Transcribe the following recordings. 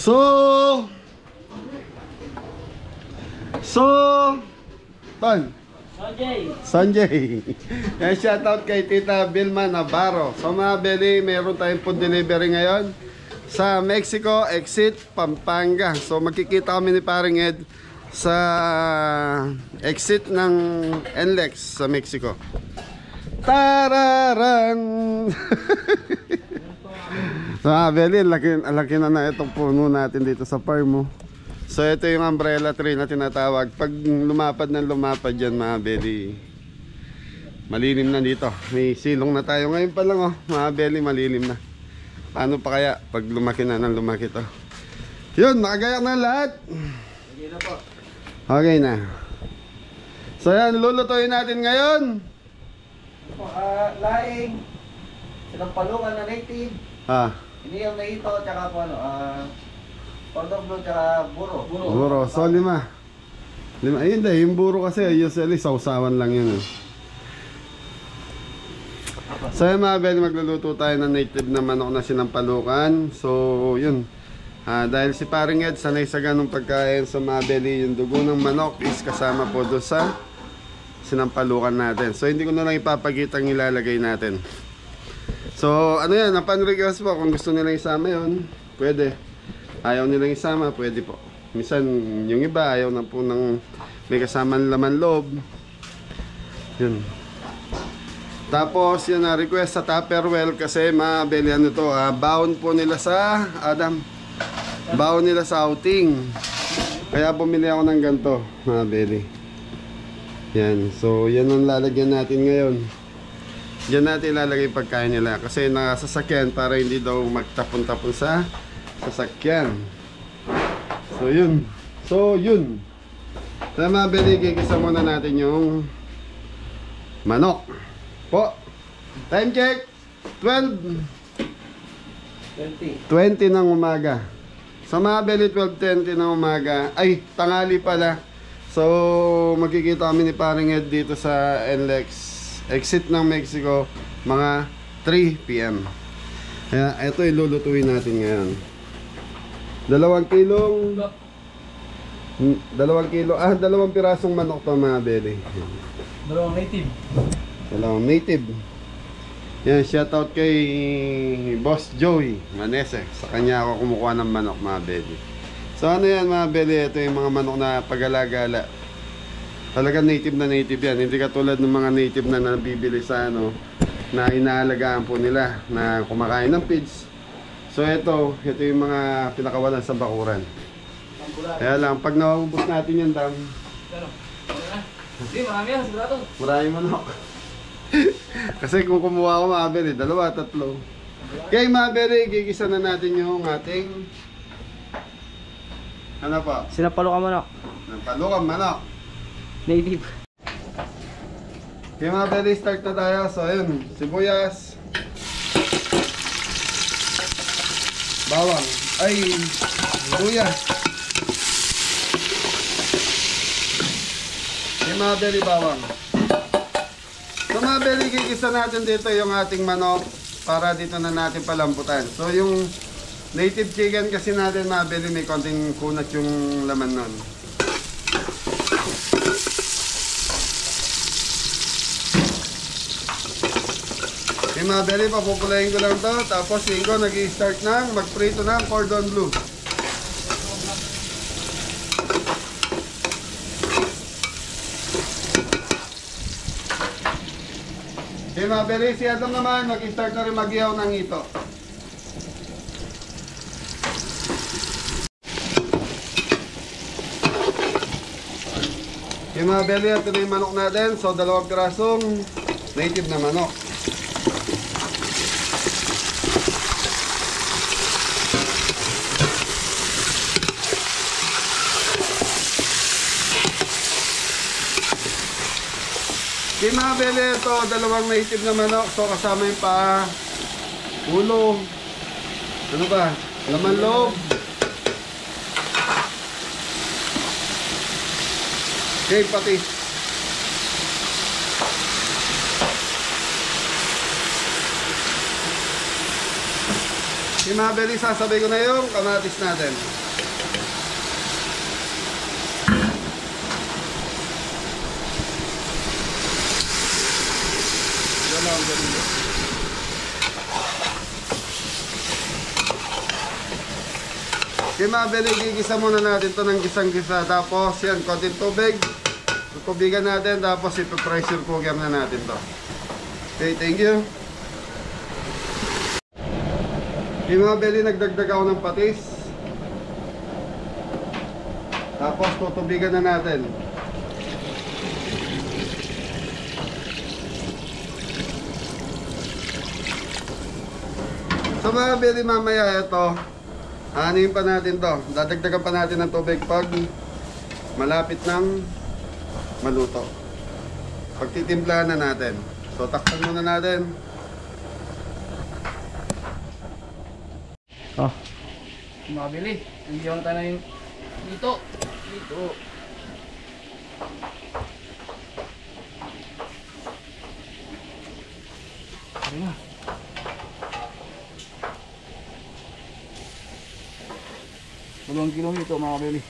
Ton Sanjay. Yan, shoutout kay Tita Vilma Navarro. So mga beli, meron tayong food delivery ngayon sa Mexico, exit Pampanga. So magkikita kami ni Paring Ed sa exit ng NLEX sa Mexico. Tararan. So mga beli, laki na itong puno natin dito sa farm mo. So ito yung umbrella tree na tinatawag. Pag lumapad yan mga beli, malilim na dito. May silong na tayo ngayon pa lang oh. Mga beli, malilim na. Paano pa kaya pag lumaki na ng lumaki to? Yun, nakagayak na lahat. Okay na po. Okay na. So yan, lulutuin natin ngayon. Laing sinampalungan na native. Iniyang na ito, tsaka po Cordon bleu tsaka buro. Buro. So 5. Ayun dahil yung buro kasi usually sausawan lang yun. So yun mga beli, magluluto tayo ng native na manok na sinampalukan. So yun, dahil si Paring Ed sanay sa ganong pagkain, so mga beli, yung dugo ng manok is kasama po doon sa sinampalukan natin. So hindi ko na lang ipapakita ang ilalagay natin. So ano yan, napan request po, kung gusto nila isama yun, pwede. Ayaw nilang isama, pwede po. Minsan yung iba ayaw na po ng may kasamang laman loob. Yun. Tapos yun na request sa Tupperware kasi mga beli, ano to, baon po nila sa baon nila sa outing. Kaya bumili ako ng ganito mga beli. Yan, so yan ang lalagyan natin ngayon. Diyan natin ilalagay yung pagkain nila kasi nakasasakyan para hindi daw magtapon-tapon sa sasakyan. So yun. So mga beli, gigisa muna natin yung manok po. Time check 20 ng umaga. So mga beli, 12:20 ng umaga. Ay, tanghali pala. So magkikita kami ni Paring Ed dito sa NLEX exit ng Mexico mga 3 PM. Kaya ito ilulutuin natin ngayon. 2 pirasong manok to mga beli. 2 native. 2 native. Yan, shoutout kay Boss Joey Manese. Sa kanya ako kumukuha ng manok mga beli. So ano yan mga beli, ito yung mga manok na pag-alagala. Talaga native na native yan. Hindi katulad ng mga native na nabibili sa na inaalagaan po nila na kumakain ng feeds. So ito yung mga pinakawalan sa bakuran. Kaya lang, pag naubos natin yan, dam. Hindi, marami yan, sigurado. Marami manok. Kasi kung kumuha ko mga beri, 2, 3. Kaya mga beri, gigisa na natin yung ating ano pa? Sinampalukan manok. Sinampalukan manok. Native. Kaya mga beri, start na tayo. So ayun, sibuyas, bawang, ay luya. Yung mga beli, bawang. So mga beli, gigisa natin dito yung ating manok para dito na natin palambutan. So yung native chicken kasi natin mga beli, may konting kunat yung laman nun. Yung mga beli, papupulayin ko lang to. Tapos yung ko nag-i-start ng magprito ng cordon bleu. Yung mga beli, si Adam naman nag-i-start na rin mag-ihaw ng ito. Yung mga beli, ito na yung manok natin. So 2 pirasong native na manok. Yung mga beli, ito 2 native na manok. So kasama yung paa, ulo, ano ba, laman loob. Okay, patis. Si Mabeli, sasabay ko na yung kamatis natin. Yan lang, ganun. Si Mabeli, gigisa muna natin to ng gisang-gisa. Tapos yan, konting tubig. Tutubigan natin, tapos ipa-pressure cooker na natin to. Okay, thank you. Si Mabeli, nagdagdag ako ng patis. Tapos tutubigan na natin. So Mabeli, mamaya ito, aanihin pa natin to. Dadagdagan pa natin ng tubig pag malapit ng maluto. Pagtitimplahan na natin. So takpan muna natin. Oh. Mabili. Hindi ako tayo yung dito. Dito. Ayun na. Dalawang kilo nito mga kabili.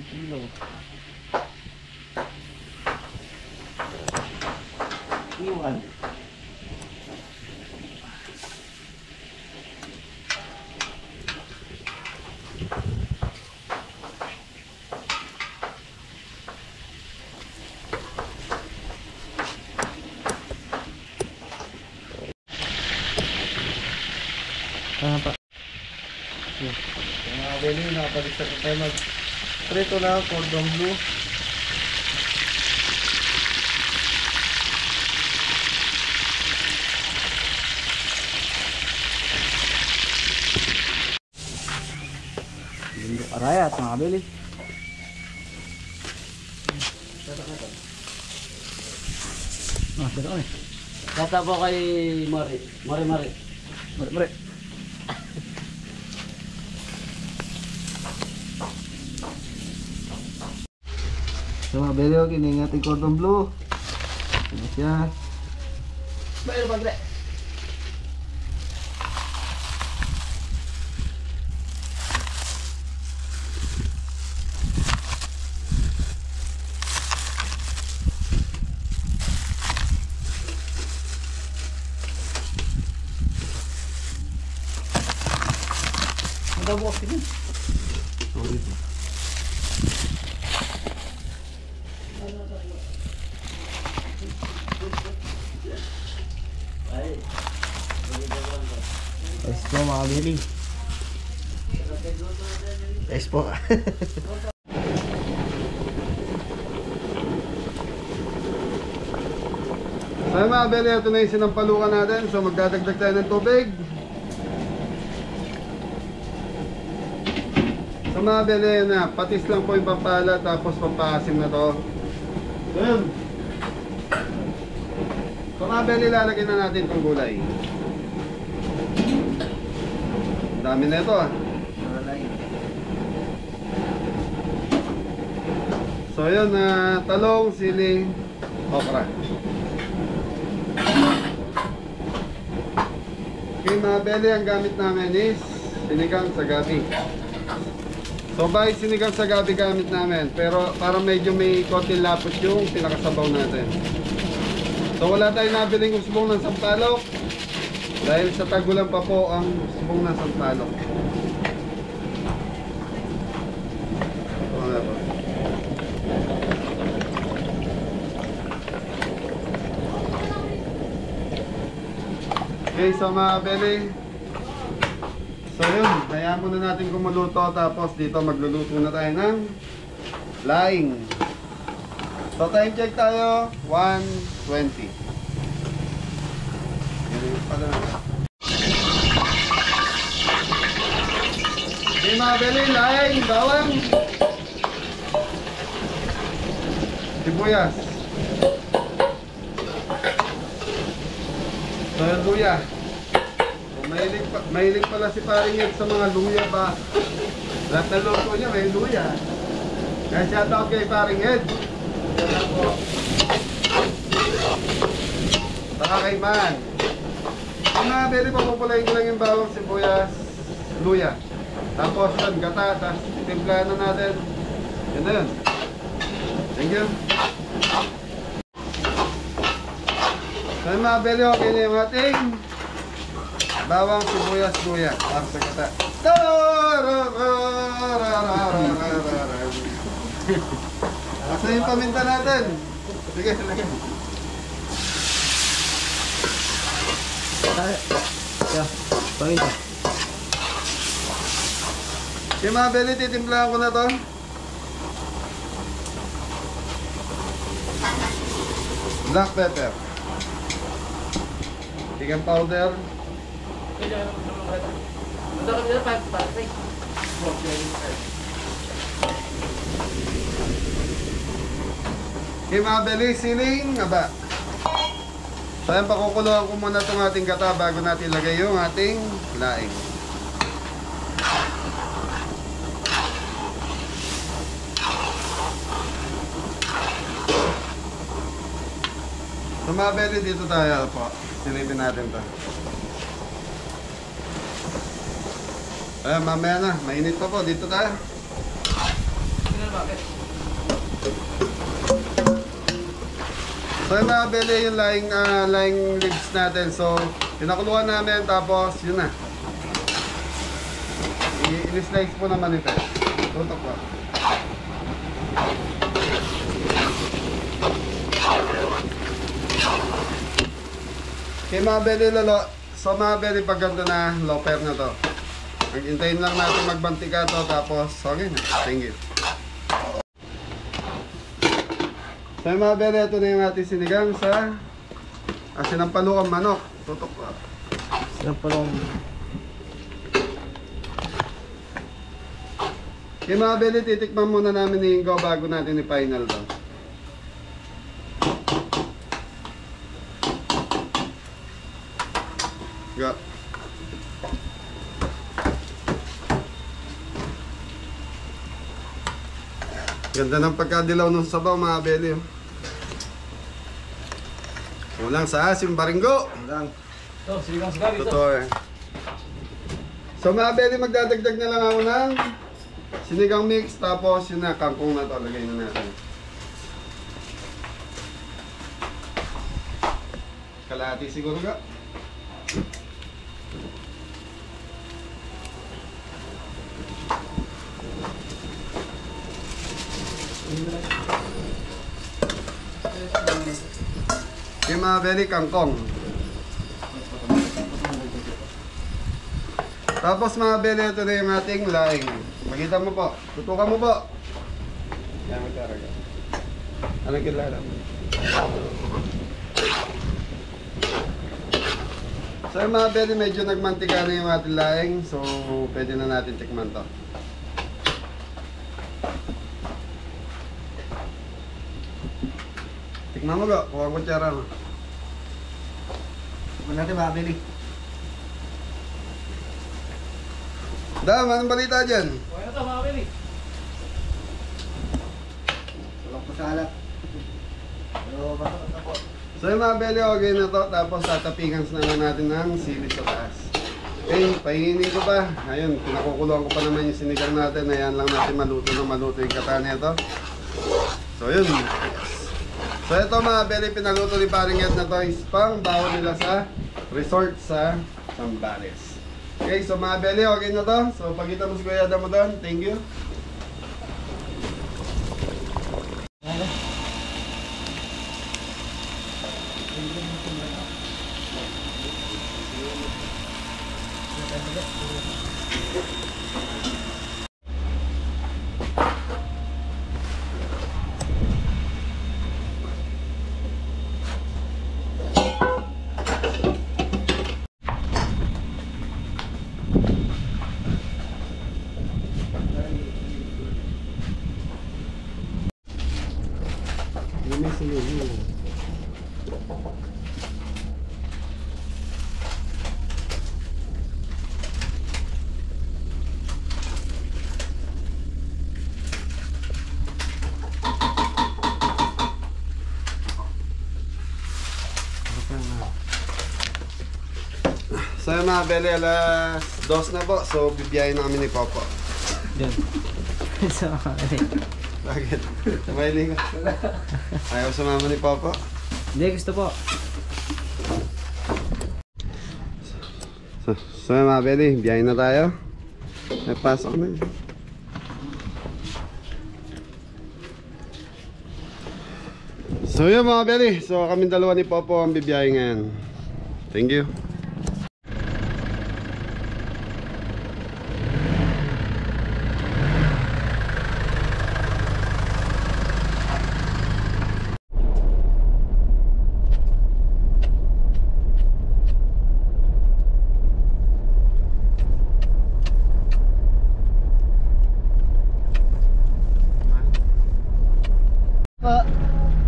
Kilo. Iwan. Ano pa? Mga kabili, nakapaligsa ko tayo mag-prito na cordon bleu. Arayat mga kabili. Sino kami? Kata po kay Mari. Mari. Mari. So mga kabili, kiningat yung cordon bleu. Ano siya? Bayar bagre. Ada buat sini. Es po mga kabili. Es po. So mga Mabeli, ito na yung sinampalukan natin. So magdadagdag tayo ng tubig. So mga Mabeli, na patis lang po yung pampala, tapos pampasim na to. So yun. So mga Mabeli, lalagyan na natin itong gulay. Dami na ito ah. So yun, talong, sili, okra. Okay mga Mabeli, ang gamit namin is sinigang sa gabi. So by sinigang sa gabi gamit namin, pero parang medyo may konting lapot yung pinakasabaw natin. So wala tayong nabiling usbong ng sampalok dahil sa tagulan pa po ang usbong ng sampalok. Okay, so mga Mabeli, so yun, hayaan muna natin kumuluto, tapos dito magluluto na tayo ng laing. So time check tayo, 1:20. Okay mga Mabeli, laing, bawang, sibuyas. So yung luya. So, mahilig pala si Paring Ed sa mga luya ba? Lahat na luto niya may luya. Kaya shoutout kay Paring Ed. Yan po. Saka kay Man. Kung nabili, papupulayin ko lang yung bawang sibuyas, luya. Tapos yun, gata, tapos timplahan na natin. Yan na yun. Thank you. So yung mga beli, okay na yung ating bawang sibuyas, luya. Para sa gata. Asa yung paminta natin? Sige, sige. Paminta. Yung mga beli, titimplahan ko na to. Black pepper. Chicken powder. Okay mga beli, siling aba. So ayan, pakukuluan ko muna itong ating gata bago natin ilagay yung ating laing. So mga beli, dito tayo po. Silipin natin to. Ayan, mamaya na. Mainit pa po. Dito tayo. So yung mga beli, yung laing leaves natin. So, pinakuluan namin. Tapos, yun na. I-slice po naman ito. Tutok po. Okay mga beli, lalo. So mga beli, pag ganito na, loper na to. Hintayin lang natin magbantika to. Tapos, okay na. Thank you. So mga beli, ito na yung ating sinigang sa sinampalukang manok. Tutok po. Sinampalukang. Okay mga beli, titikman muna namin ni Ingo bago natin i-final to. Go. Ganda ng pagkadilaw ng sabaw mga beli. Kulang sa asim baringgo. Lang. Oh, sigang sigaw ito. Totoo eh. So mga beli, magdadagdag na lang ako ng sinigang mix. Tapos yun na, kangkong na to. Lagay na natin. Kalahati siguro ka. Yung mga beli, kangkong. Tapos mga beli, ito na yung ating laing. Makita mo po. Tutukan mo po. Yan, magkaraga. Anong kilala? So yung mga beli, medyo nagmantika na yung ating laing. So, pwede na natin tikman to. Tikman mo go, kuha ko kutsara mo. Huwag natin mabili. Dam, anong balita dyan? Okay na to, mga beli. Walang pasalak. Pero baka na po. So yung mga beli, okay na to. Tapos tatapingan na lang natin ng sili sa taas. Okay, pahihinin ko pa. Ayun, pinakukuluan ko pa naman yung sinigang natin. Ayan lang natin maluto na maluto yung kata nito. So yun. So ito mga beli, pinaluto ni Paring Ed na to is pang baon nila sa resort sa Zambales. Okay, so mga beli, okay na to. So pagkita mo si Kuya Adam mo doon. Thank you. So yung mga beli, alas 2 na po. So bibiyahin na kami ni Popo. Doon. So, Bakit? Tumahiling ka. Ayaw sumama ni Popo. hindi, gusto po. So yung mga beli, biyahin na tayo. May pasok na yun. So yun mga beli, so kaming dalawa ni Popo ang bibiyahin ngayon. Thank you.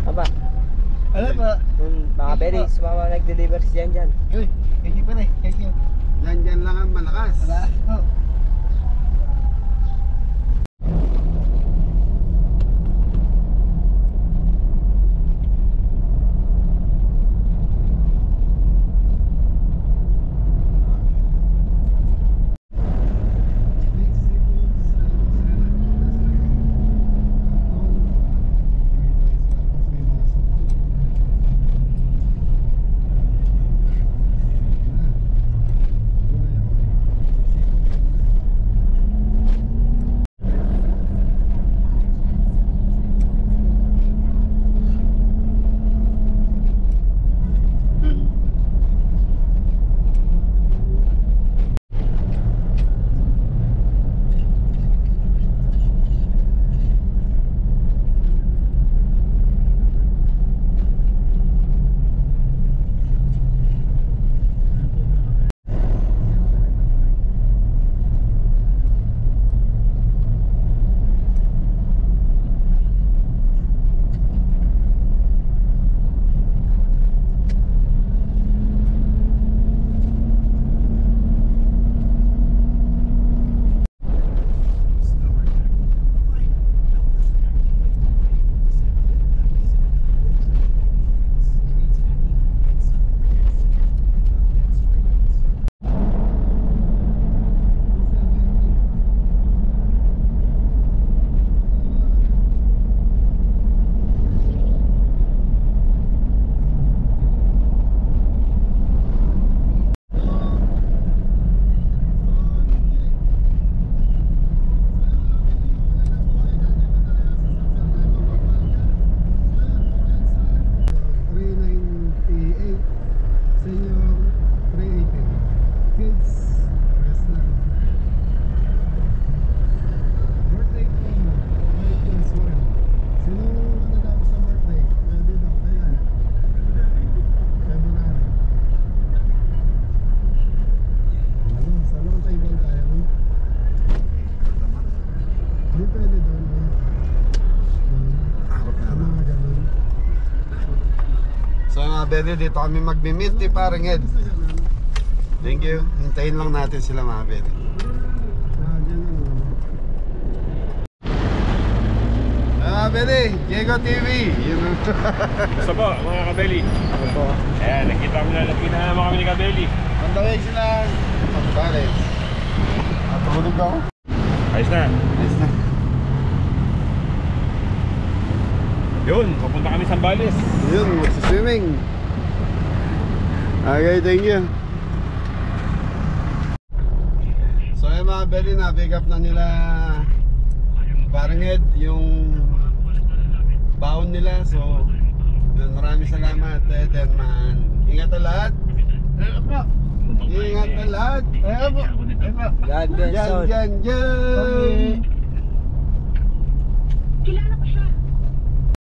Aba, Ano pa? mga berries, mama nag-deliver siya dyan. Uy, thank you pa rin. Thank you. Yan lang ang malakas. Wala. Oh. mga bede, dito kami magmi-meet ni Paring Ed. Thank you. Hintayin lang natin sila mga bede. Mga bede, Diego TV. Yun ang Gusto po, mga kabeli. Ano po? Ayan, nakita mo na, pinahama kami ni kabeli. on the way sila. Pagbalik. Natulog ako. Ayos na. Ayos na. Yun, papunta kami sa Zambales. Yun, magsiswimming. Okay, thank you. So yung mga bede na, pick up na nila Paring Ed yung baon nila. So yun, maraming salamat. Then man, ingat na lahat. Ingat na lahat. God bless all. Yan. Kilala